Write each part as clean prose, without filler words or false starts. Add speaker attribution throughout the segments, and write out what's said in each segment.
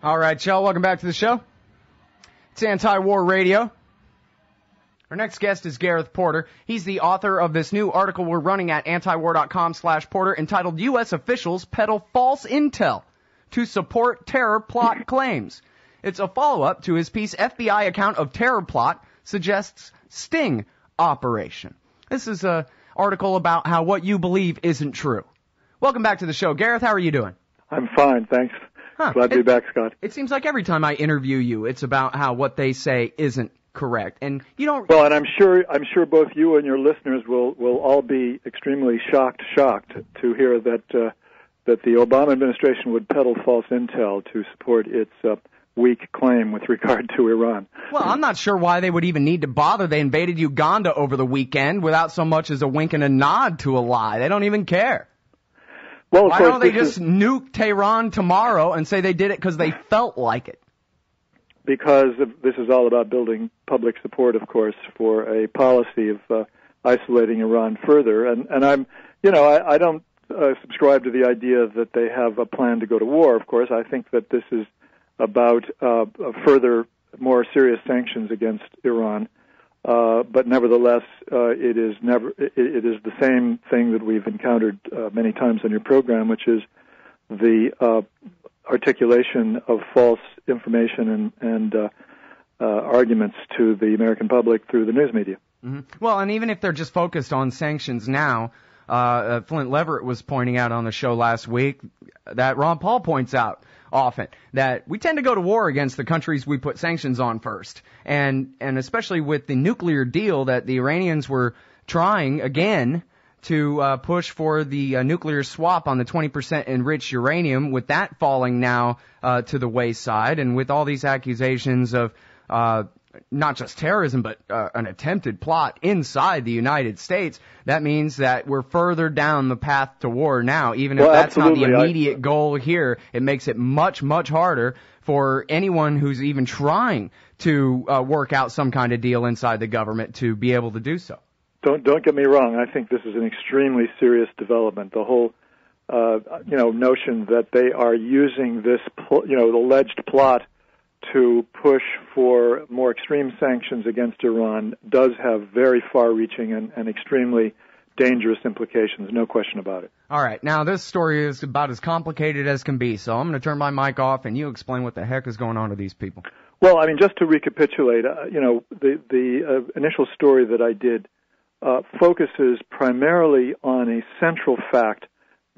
Speaker 1: All right, y'all, welcome back to the show. It's Anti-War Radio. Our next guest is Gareth Porter. He's the author of this new article we're running at antiwar.com/Porter entitled U.S. Officials Peddle False Intel to Support Terror Plot Claims. It's a follow-up to his piece, FBI Account of Terror Plot Suggests Sting Operation. This is an article about how what you believe isn't true. Welcome back to the show. Gareth, how are you doing?
Speaker 2: I'm fine, thanks. Glad to be back, Scott.
Speaker 1: It seems like every time I interview you, it's about how what they say isn't correct, and you don't.
Speaker 2: Well, and I'm sure both you and your listeners will all be extremely shocked to hear that the Obama administration would peddle false intel to support its weak claim with regard to Iran.
Speaker 1: Well, I'm not sure why they would even need to bother. They invaded Uganda over the weekend without so much as a wink and a nod to a lie. They don't even care.
Speaker 2: Well,
Speaker 1: why don't they just nuke Tehran tomorrow and say they did it because they felt like it?
Speaker 2: Because this is all about building public support, of course, for a policy of isolating Iran further. And I'm, I don't subscribe to the idea that they have a plan to go to war. Of course, I think that this is about further, more serious sanctions against Iran. But nevertheless, it is the same thing that we've encountered many times on your program, which is the articulation of false information and arguments to the American public through the news media.
Speaker 1: Mm-hmm. Well, and even if they're just focused on sanctions now, Flint Leverett was pointing out on the show last week that Ron Paul points out often that we tend to go to war against the countries we put sanctions on first. And especially with the nuclear deal that the Iranians were trying again to push for the nuclear swap on the 20% enriched uranium, with that falling now to the wayside, and with all these accusations of not just terrorism, but an attempted plot inside the United States, that means that we're further down the path to war now. Even if that's not the immediate goal here, it makes it much, much harder for anyone who's even trying to work out some kind of deal inside the government to be able to do so.
Speaker 2: Don't get me wrong. I think this is an extremely serious development. The whole, notion that they are using this, alleged plot to push for more extreme sanctions against Iran does have very far-reaching and extremely dangerous implications, no question about it.
Speaker 1: All right, now this story is about as complicated as can be, so I'm going to turn my mic off and you explain what the heck is going on to these people.
Speaker 2: Well, I mean, just to recapitulate, the initial story that I did focuses primarily on a central fact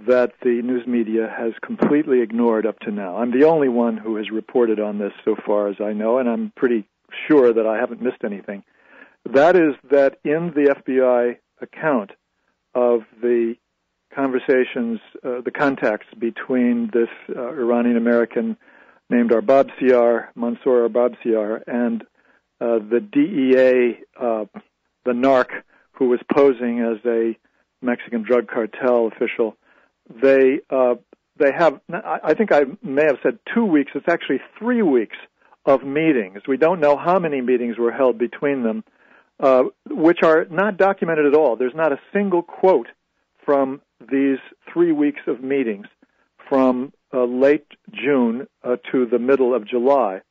Speaker 2: that the news media has completely ignored up to now. I'm the only one who has reported on this so far as I know, and I'm pretty sure that I haven't missed anything. That is that in the FBI account of the conversations, the contacts between this Iranian-American named Manssor Arbabsiar, and the DEA, the narc who was posing as a Mexican drug cartel official, they have, I think I may have said 2 weeks, it's actually 3 weeks of meetings. We don't know how many meetings were held between them, which are not documented at all. There's not a single quote from these 3 weeks of meetings from late June to the middle of July.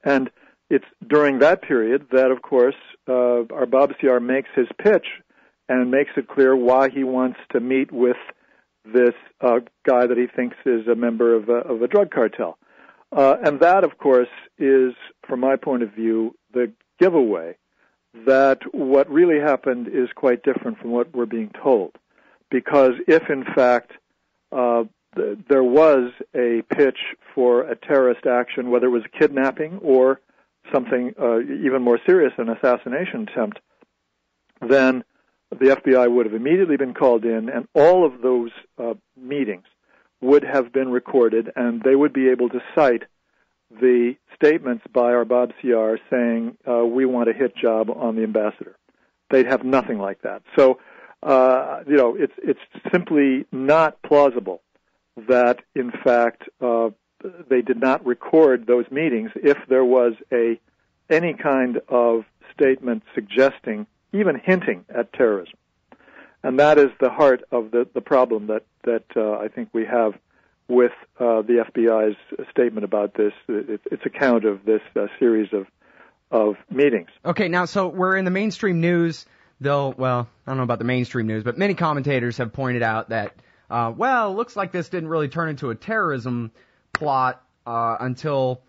Speaker 2: And it's during that period that, of course, Arbabsiar makes his pitch and makes it clear why he wants to meet with this guy that he thinks is a member of a drug cartel. And that, of course, is, from my point of view, the giveaway that what really happened is quite different from what we're being told. Because if, in fact, there was a pitch for a terrorist action, whether it was a kidnapping or something even more serious, an assassination attempt, then the FBI would have immediately been called in, and all of those meetings would have been recorded, and they would be able to cite the statements by Arbabsiar saying, we want a hit job on the ambassador. They'd have nothing like that. So, it's simply not plausible that, in fact, they did not record those meetings if there was any kind of statement suggesting, even hinting at terrorism. And that is the heart of the problem that I think we have with the FBI's statement about this, its account of this series of meetings.
Speaker 1: Okay, now, so we're in the mainstream news. Well, I don't know about the mainstream news, but many commentators have pointed out that, looks like this didn't really turn into a terrorism plot until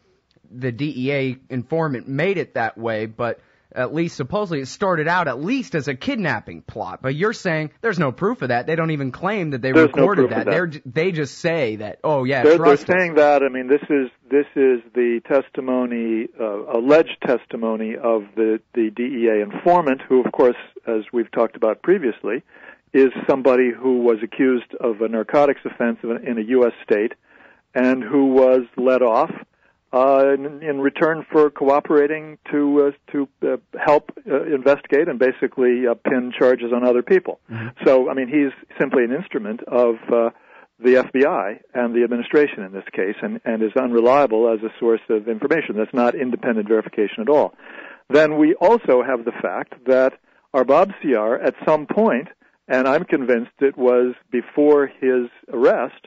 Speaker 1: the DEA informant made it that way, but at least supposedly it started out at least as a kidnapping plot. But you're saying there's no proof of that. They don't even claim that they recorded that. They just say that, oh yeah,
Speaker 2: they're saying that. I mean, this is the testimony, alleged testimony of the DEA informant, who, of course, as we've talked about previously, is somebody who was accused of a narcotics offense in a U.S. state and who was let off in return for cooperating to help investigate and basically pin charges on other people. Mm-hmm. So, I mean, he's simply an instrument of the FBI and the administration in this case, and is unreliable as a source of information. That's not independent verification at all. Then we also have the fact that Arbabsiar, at some point, and I'm convinced it was before his arrest,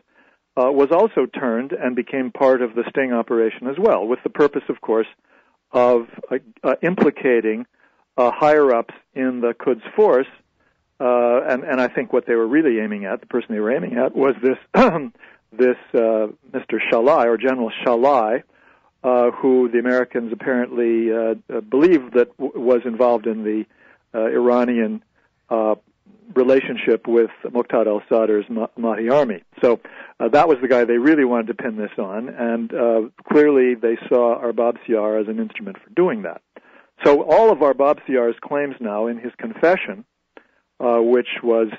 Speaker 2: was also turned and became part of the sting operation as well, with the purpose, of course, of implicating higher-ups in the Quds force. And I think what they were really aiming at, the person they were aiming at, was this Mr. Shahlai, or General Shahlai, who the Americans apparently believed that was involved in the Iranian relationship with Muqtada al-Sadr's Mahdi army. So that was the guy they really wanted to pin this on, and clearly they saw Arbabsiar as an instrument for doing that. So all of Arbabsiar's claims now in his confession, which was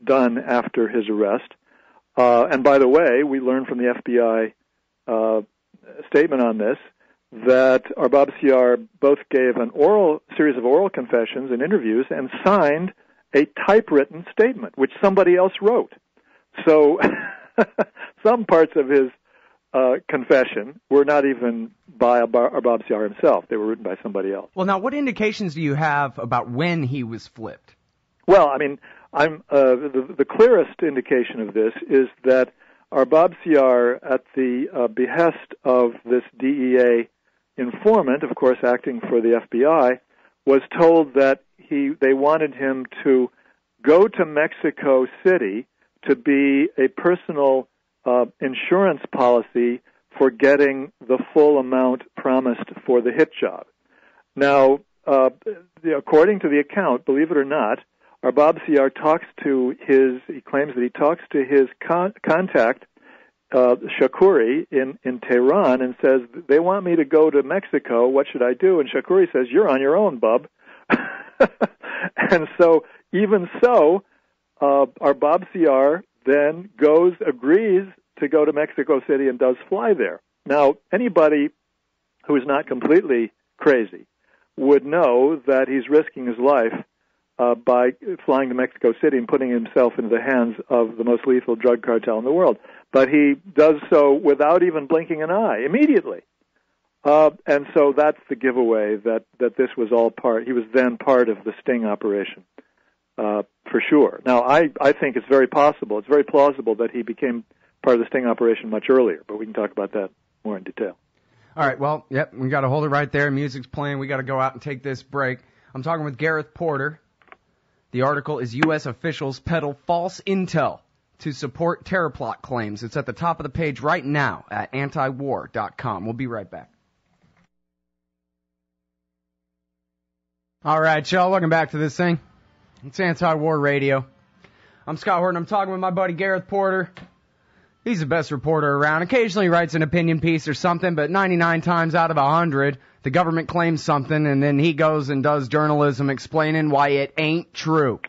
Speaker 2: done after his arrest, and by the way, we learned from the FBI statement on this that Arbabsiar both gave an series of oral confessions and interviews and signed a typewritten statement, which somebody else wrote. So some parts of his confession were not even by Arbabsiar himself. They were written by somebody else.
Speaker 1: Well, now, what indications do you have about when he was flipped?
Speaker 2: Well, I mean, the clearest indication of this is that Arbabsiar, at the behest of this DEA informant, of course acting for the FBI, was told that they wanted him to go to Mexico City to be a personal insurance policy for getting the full amount promised for the hit job. Now, according to the account, believe it or not, Arbabsiar he claims that he talks to his contact, Shakuri in Tehran, and says, they want me to go to Mexico, what should I do? And Shakuri says, you're on your own, bub. And so, even so, Arbabsiar then agrees to go to Mexico City and does fly there. Now, anybody who is not completely crazy would know that he's risking his life by flying to Mexico City and putting himself into the hands of the most lethal drug cartel in the world. But he does so without even blinking an eye, immediately. And so that's the giveaway that this was all he was then part of the sting operation, for sure. Now, I think it's very plausible that he became part of the sting operation much earlier, but we can talk about that more in detail.
Speaker 1: All right, well, yep, we got to hold it right there. Music's playing. We got to go out and take this break. I'm talking with Gareth Porter. The article is U.S. Officials Peddle False Intel to Support Terror Plot Claims. It's at the top of the page right now at antiwar.com. We'll be right back. All right, y'all, welcome back to this thing. It's Anti-War Radio. I'm Scott Horton. I'm talking with my buddy Gareth Porter. He's the best reporter around. Occasionally writes an opinion piece or something, but 99 times out of 100, the government claims something, and then he goes and does journalism explaining why it ain't true.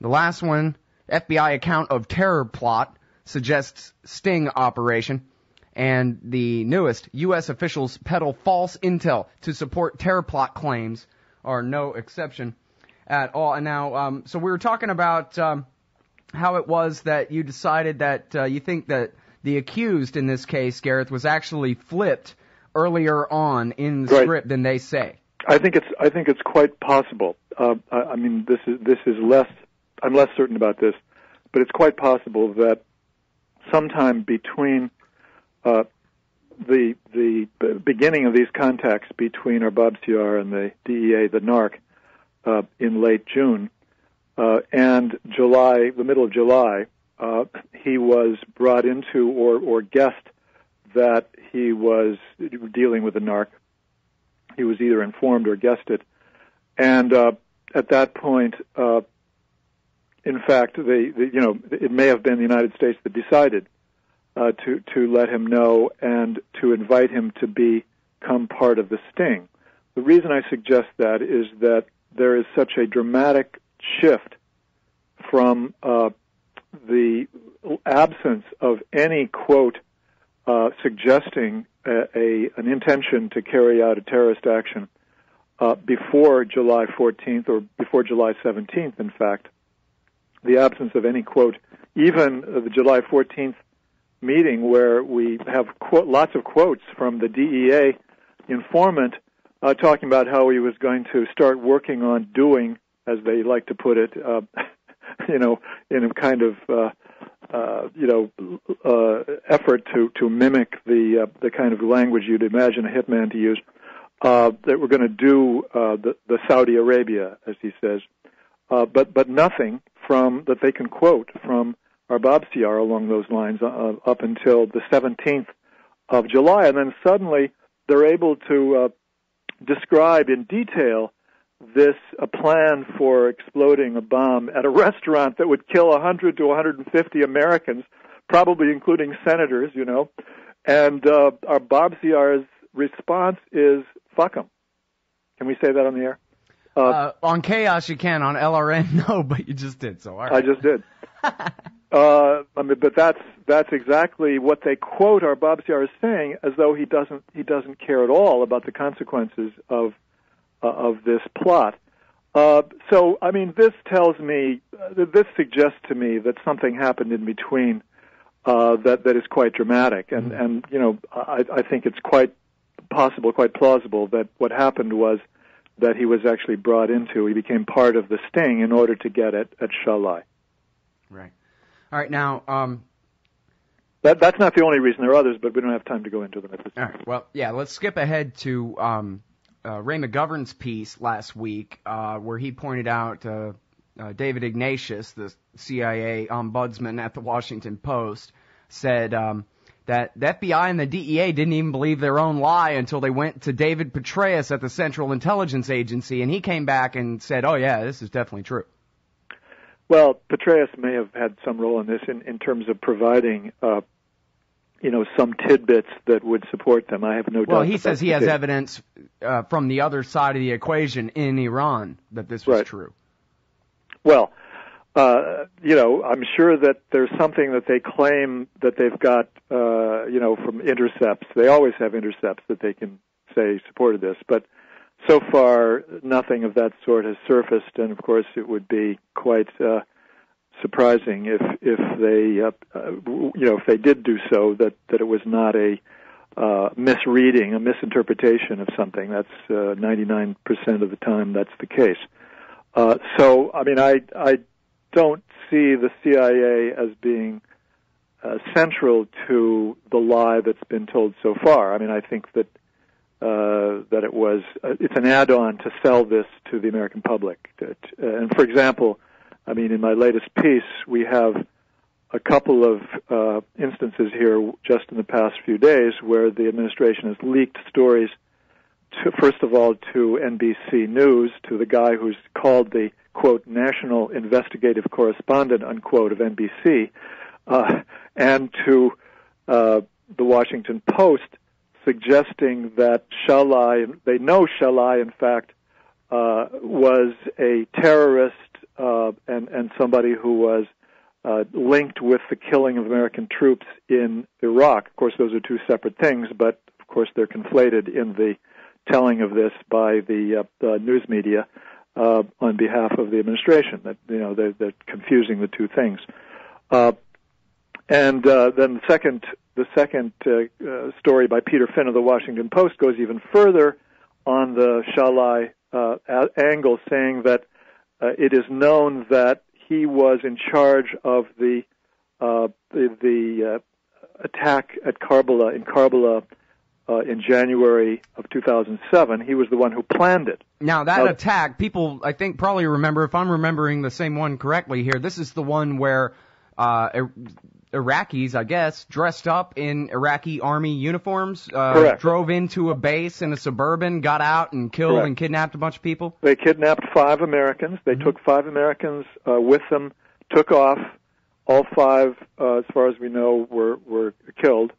Speaker 1: The last one, FBI account of terror plot, suggests sting operation. And the newest, U.S. Officials Peddle False Intel to Support Terror Plot Claims, are no exception at all. And now, so we were talking about how it was that you decided that you think that the accused in this case, Gareth, was actually flipped earlier on in the script than they say.
Speaker 2: I think it's quite possible. I mean, this is less. I'm less certain about this, but it's quite possible that sometime between the beginning of these contacts between Arbabsiar and the DEA, the NARC, in late June, and July, the middle of July, he was brought into or guessed that he was dealing with the NARC. He was either informed or guessed it. And at that point, in fact, it may have been the United States that decided to let him know and to invite him to become part of the sting. The reason I suggest that is that there is such a dramatic shift from the absence of any quote suggesting an intention to carry out a terrorist action before July 14th or before July 17th, in fact. The absence of any quote, even the July 14th meeting where we have lots of quotes from the DEA informant talking about how he was going to start working on doing, as they like to put it, in a kind of effort to mimic the kind of language you'd imagine a hitman to use, that we're going to do the Saudi Arabia, as he says, but nothing from that they can quote from Arbabsiar along those lines up until the 17th of July, and then suddenly they're able to describe in detail this plan for exploding a bomb at a restaurant that would kill 100 to 150 Americans, probably including senators, and Arbabsiar's response is, fuck them. Can we say that on the air?
Speaker 1: On Chaos you can, on LRN no, but you just did, so all right.
Speaker 2: I just did. But that's exactly what they quote Arbabsiar as saying, as though he doesn't care at all about the consequences of this plot. This tells me, this suggests to me that something happened in between that is quite dramatic, and I think it's quite possible, quite plausible that what happened was that he was actually he became part of the sting in order to get at Shahlai.
Speaker 1: Right. All right, now...
Speaker 2: That's not the only reason. There are others, but we don't have time to go into them at this time.
Speaker 1: All right, well, yeah, let's skip ahead to Ray McGovern's piece last week, where he pointed out David Ignatius, the CIA ombudsman at the Washington Post, said that the FBI and the DEA didn't even believe their own lie until they went to David Petraeus at the Central Intelligence Agency, and he came back and said, oh, yeah, this is definitely true.
Speaker 2: Well, Petraeus may have had some role in this in terms of providing, some tidbits that would support them. I have no doubt.
Speaker 1: Well, he says he has evidence from the other side of the equation in Iran that this was true.
Speaker 2: Well, I'm sure that there's something that they claim that they've got, from intercepts. They always have intercepts that they can say supported this, but so far, nothing of that sort has surfaced, and of course, it would be quite surprising if they did do so, that it was not a misreading, a misinterpretation of something. That's 99% of the time that's the case. I don't see the CIA as being central to the lie that's been told so far. I think that it's an add-on to sell this to the American public. And for example, in my latest piece, we have a couple of instances here just in the past few days where the administration has leaked stories, first of all, to NBC News, to the guy who's called the, quote, national investigative correspondent, unquote, of NBC, and to the Washington Post, suggesting that they know Shahlai, in fact, was a terrorist and somebody who was linked with the killing of American troops in Iraq. Of course, those are two separate things, but of course they're conflated in the telling of this by the news media on behalf of the administration. That they're confusing the two things. Then the second story by Peter Finn of the Washington Post goes even further on the Shahlai angle, saying that it is known that he was in charge of the the attack at Karbala in January of 2007. He was the one who planned it.
Speaker 1: Now, that attack, people, I think, probably remember, if I'm remembering the same one correctly here, this is the one where Iraqis, I guess, dressed up in Iraqi army uniforms, drove into a base in a Suburban, got out and killed and kidnapped a bunch of people?
Speaker 2: They kidnapped 5 Americans. They took 5 Americans with them, took off. All 5, as far as we know, were killed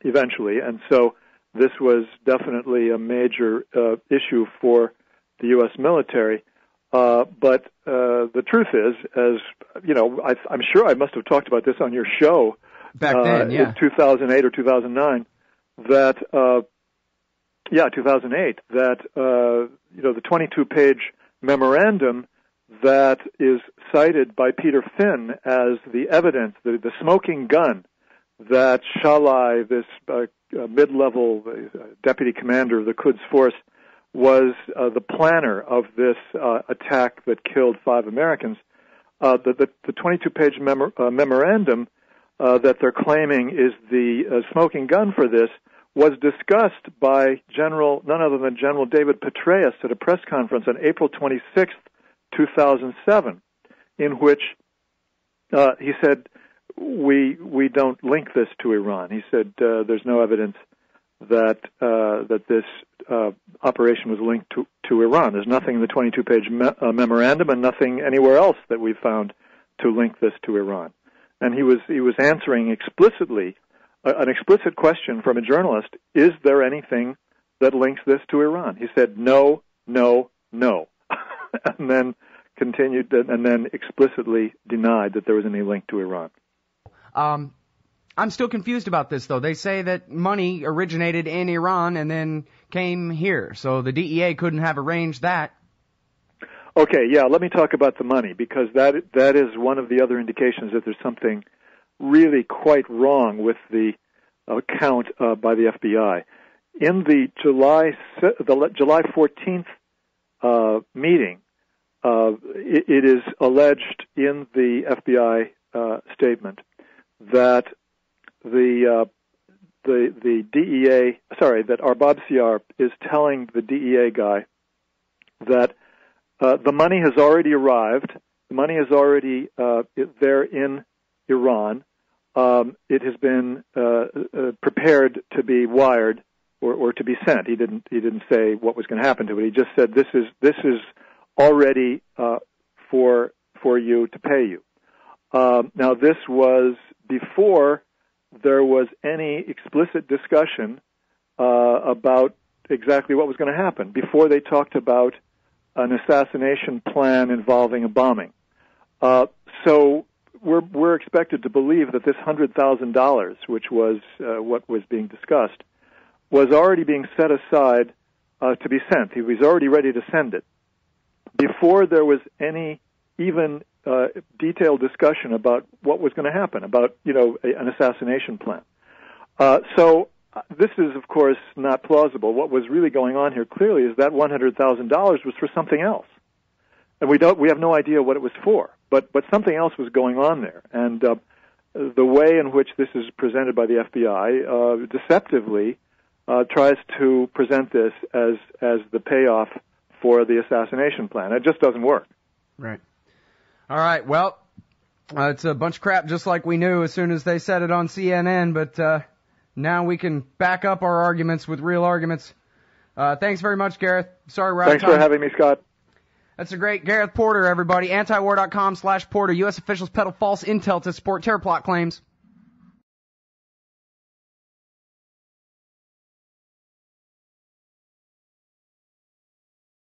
Speaker 2: eventually. And so this was definitely a major issue for the U.S. military. But the truth is, as you know, I'm sure I must have talked about this on your show
Speaker 1: back then,
Speaker 2: in 2008 or 2009. That 2008. That the 22-page memorandum that is cited by Peter Finn as the evidence, the smoking gun that Shahlai, this mid-level deputy commander of the Quds force, was the planner of this attack that killed 5 Americans. The 22-page memorandum that they're claiming is the smoking gun for this was discussed by none other than General David Petraeus at a press conference on April 26th, 2007, in which he said, we don't link this to Iran. He said there's no evidence that this operation was linked to Iran. There's nothing in the 22-page memorandum and nothing anywhere else that we found to link this to Iran. And he was answering explicitly an explicit question from a journalist: is there anything that links this to Iran? He said no, no, no, and then continued and then explicitly denied that there was any link to Iran.
Speaker 1: I'm still confused about this, though. They say that money originated in Iran and then came here, so the DEA couldn't have arranged that.
Speaker 2: Okay, yeah, let me talk about the money, because that is one of the other indications that there's something really quite wrong with the account by the FBI. In the July 14th meeting, it is alleged in the FBI statement that the DEA, that Arbabsiar is telling the DEA guy that the money has already arrived. The money is already there in Iran. It has been prepared to be wired or to be sent. He didn't say what was going to happen to it. He just said this is already for you to pay you. Now, this was before there was any explicit discussion about exactly what was going to happen, before they talked about an assassination plan involving a bombing. So we're expected to believe that this $100,000, which was what was being discussed, was already being set aside to be sent. He was already ready to send it before there was any even detailed discussion about what was going to happen, about an assassination plan. So this is, of course, not plausible. What was really going on here clearly is that $100,000 was for something else, and we have no idea what it was for. But something else was going on there, and the way in which this is presented by the FBI deceptively tries to present this as the payoff for the assassination plan. It just doesn't work.
Speaker 1: Right. All right. Well, it's a bunch of crap, just like we knew as soon as they said it on CNN. But now we can back up our arguments with real arguments. Thanks very much, Gareth. Sorry we're out of time.
Speaker 2: Thanks for having me, Scott.
Speaker 1: That's a great Gareth Porter, everybody. Antiwar.com/Porter. U.S. officials peddle false intel to support terror plot claims.